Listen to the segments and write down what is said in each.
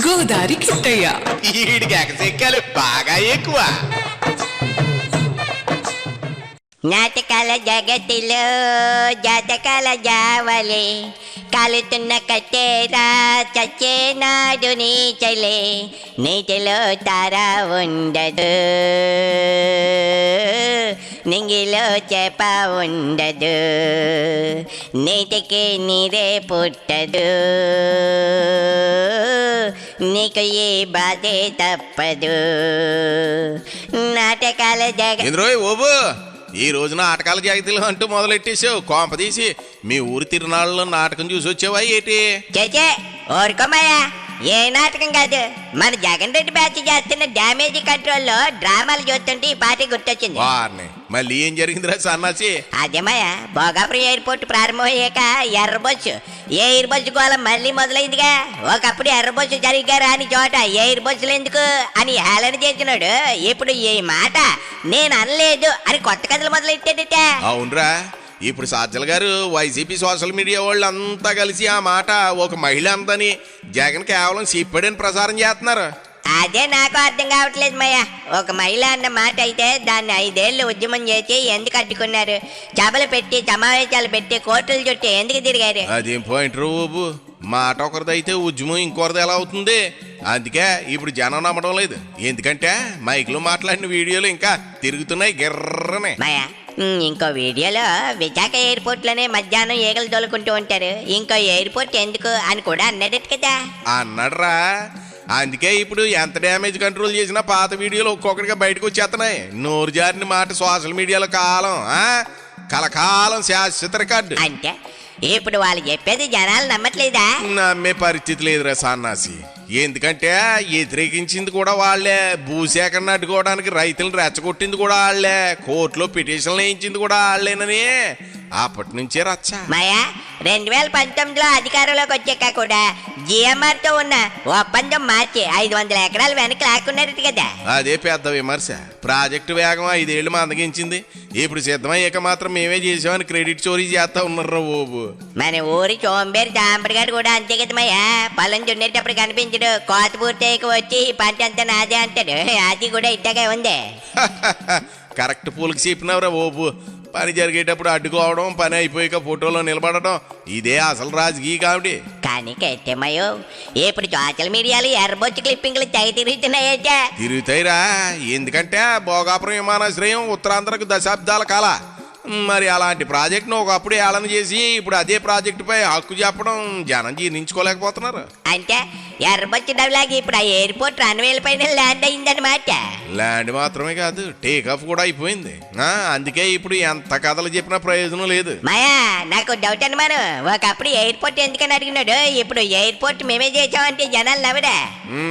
గోదారి కిట్టయ్య ఈడికి ఎగసెక్కాలు బాగా ఎక్కువ. నాటకాల జగతిలో జాతకాల జావలే కాలుతున్న కట్టేరా చచ్చేనాడు నీచలే నీటిలో తారా ఉండదు నింగిలో చేప ఉండదు నీటికి నీరే పుట్టదు నీకు ఈ బాధే తప్పదు. నాటకాల ఓబు ఈ రోజు నాటకాల జాగ్రత్తలు అంటూ మొదలెట్టేసావు. కోంప తీసి మీ ఊరి తిరునాళ్ళలో నాటకం చూసి వచ్చావా ఏంటి? చేచే ఊరుకోమయ్యా, ఏ నాటకం కాదు, మన జగన్ రెడ్డి బ్యాచ్ చేస్తున్న డ్యామేజ్ కంట్రోల్లో డ్రామాలు చూస్తుంటే ఈ పార్టీ గుర్తొచ్చింది. వారిని మళ్ళీ ఏం జరిగిందిరా సన్నాసి? అదేమయ్యా, భోగాపురం ఎయిర్పోర్ట్ ప్రారంభమయ్యాక ఎర్రబొచ్చు ఎయిర్ బస్సు గోళం మళ్ళీ మొదలైందిగా. ఒకప్పుడు ఎర్రబొచ్చు జరిగా రాని చోట ఎయిర్ బస్సులు ఎందుకు అని హేళన చేసినాడు. ఇప్పుడు ఈ మాట నేను అనలేదు అని కొత్త కథలు మొదలెట్టాడట. అవునరా, ఇప్పుడు సాజ్జల గారు వైసీపీ సోషల్ మీడియా వాళ్ళు అంతా కలిసి ఆ మాట ఒక మహిళ అందని జగన్ కేవలం సిప్పడని ప్రసారం చేస్తున్నారు. అదే నాకు అర్థం కావట్లేదు మయ్య. ఒక మహిళ అన్న మాట అయితే దాన్ని 5 ఏళ్ళు ఉద్యమం చేసి ఎందుకు అడ్డుకున్నారు? సభలు పెట్టి సమావేశాలు పెట్టి కోర్టుల చుట్టూ ఎందుకు తిరిగారు? అదేం పాయింట్ బాబు, మాట ఒకరిదైతే ఉద్యమం ఇంకొకరిది ఎలా అవుతుంది? అందుకే ఇప్పుడు జనం నమ్మడం లేదు. ఎందుకంటే మైక్లో మాట్లాడిన వీడియోలు ఇంకా తిరుగుతున్నాయి గిర్రనే. మయ్య, ఇంకో వీడియోలో విశాఖ ఎయిర్పోర్ట్ లోనే మధ్యాహ్నం ఈగలు తోలుకుంటూ ఉంటారు, ఇంకో ఎయిర్పోర్ట్ ఎందుకు అని కూడా అన్నాడట కదా. అన్నాడరా, అందుకే ఇప్పుడు ఎంత డ్యామేజ్ కంట్రోల్ చేసినా పాత వీడియోలు ఒక్కొక్కడిగా బయటకు వచ్చేస్తున్నాయి. నోరు జారిన మాట సోషల్ మీడియాలో కలకాలం శాశ్వత రికార్డు. అంటే ఇప్పుడు వాళ్ళు చెప్పేది జనాలు నమ్మట్లేదా? నమ్మే పరిస్థితి లేదురా సన్నాసి. ఎందుకంటే వ్యతిరేకించింది కూడా వాళ్లే, భూసేకరణ అడ్డుకోవడానికి రైతులను రెచ్చగొట్టింది కూడా వాళ్లే, కోర్టులో పిటిషన్లు వేయించింది కూడా వాళ్లేనని అప్పటి నుంచే రచ్చ. మాయా, 2019లో అధికారంలోకి వచ్చాక కూడా జిఎంఆర్ తో ఉన్న ఒప్పందం మార్చి 500 ఎకరాలు వెనక్కి లాక్కున్నారట కదా. అదే పెద్ద విమర్శ. ప్రాజెక్టు వేగం 5 ఏళ్లు మందగించింది. ఇప్పుడు సిద్ధమయ్యాక మాత్రం మేమే చేసామని క్రెడిట్ చోరీ చేస్తా ఉన్నారు బాబు. మన ఊరి చోంబేరు దాంపడిగాడు కూడా అంతే కదా మయ్యా. పొలం దున్నేటప్పుడు కనిపించడు, కోత పూర్తయ్యక వచ్చి పంట అంతా నాదే అంటాడు. అది కూడా ఇట్టగా ఉంది. కరెక్ట్ పూలకి చెప్పినవరా బాబు. పని జరిగేటప్పుడు అడ్డుకోవడం, పని అయిపోయాక ఫోటోలో నిలబడటం, ఇదే అసలు రాజకీయ కామెడీ. కానీ కట్టేమయ్యో, ఇప్పుడు సోషల్ మీడియాలో ఎర్రబొచ్చు క్లిప్పింగ్లు తెగ తిరుగుతున్నాయట. తిరుగుతాయిరా, ఎందుకంటే భోగాపురం విమానాశ్రయం ఉత్తరాంధ్రకు దశాబ్దాల కాల. మరి అలాంటి ప్రాజెక్టును ఒకప్పుడు ఏళన చేసి ఇప్పుడు అదే ప్రాజెక్టుపై హక్కు చెప్పడం జనం జీర్ణించుకోలేకపోతున్నారు. అంటే ఎర్రబొచ్చు డబ్లాగి ఇప్పుడు ఆ ఎయిర్పోర్ట్ రన్వేల పైన ల్యాండ్ అయిందన్నమాట. ల్యాండ్ మాత్రమే కాదు, టేకాఫ్ కూడా అయిపోయింది. అందుకే ఇప్పుడు ఎంత కథలు చెప్పినా ప్రయోజనం లేదు. మాయా, నాకు డౌట్ అనమాట. ఒకప్పుడు ఎయిర్పోర్ట్ ఎందుకని అడిగినాడు, ఇప్పుడు ఎయిర్పోర్ట్ మేమే చేసామంటే జనాలు నవ్వడా?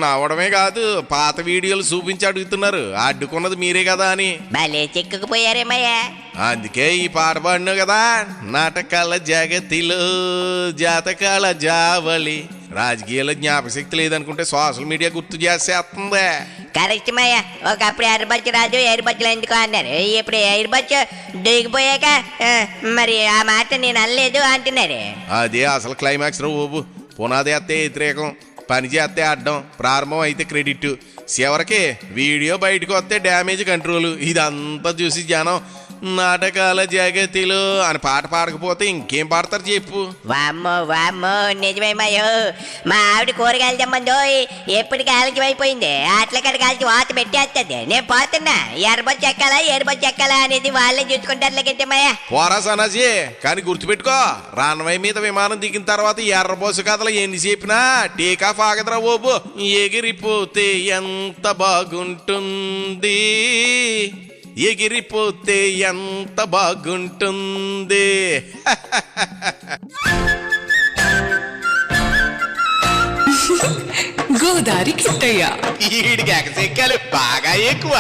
నవ్వడమే కాదు, పాత వీడియోలు చూపించి అడుగుతున్నారు అడ్డుకున్నది మీరే కదా అని. భలే చిక్కుకుపోయారే మాయా. అందుకే ఈ పాట పాడినావు కదా, నాటకాల జగతిలో జాతకాల జావలి. రాజకీయాల జ్ఞాపశక్తి లేదనుకుంటే సోషల్ మీడియా గుర్తు చేసేస్తుంది. కరెక్ట్ మాయా, ఒకప్పుడు ఎయిర్బచ్చు రాజు ఎయిర్బచ్చులు ఎందుకు అన్నారు, ఇప్పుడు ఎయిర్బచ్చు దిగిపోయాక మరి ఆ మాట నేను అనలేదు అంటున్నారు. అదే అసలు క్లైమాక్స్ రా బాబు. పునాది ఎత్తే వ్యతిరేకం, పని చేస్తే అడ్డం, ప్రారంభం అయితే క్రెడిట్, చివరికి వీడియో బయటకు వస్తే డ్యామేజ్ కంట్రోల్. ఇదంతా చూసి జనం నాటకాల జగతిలో అని పాట పాడకపోతే ఇంకేం పాడతారు చెప్పు. వామ్మో వామ్మో, నిజమేమయ్యో. మా ఆవిడ కూరగాయలు తెమ్మందో ఎప్పటికి ఆలస్యం అయిపోయింది, అట్ల కడ కాల్చి వాత పెట్టేస్తుంది. నేను పోతున్నా, ఎర్రబొచ్చు ఎక్కాలా ఎర్రబొచ్చు ఎక్కాలా అనేది వాళ్ళే చూసుకుంటారు కట్టేమయ్యా. పోరా సనాజీ, కానీ గుర్తుపెట్టుకో, రాన్వై మీద విమానం దిగిన తర్వాత ఎర్రబొచ్చు కథలు ఎన్ని చెప్పినా టేకాఫ్ ఆగదురా బాబు. ఎగిరిపోతే ఎంత బాగుంటుంది, ఎగిరిపోతే ఎంత బాగుంటుంది. గోదారి కిట్టయ్య ఈడికి ఎగసెక్కాలు బాగా ఎక్కువ.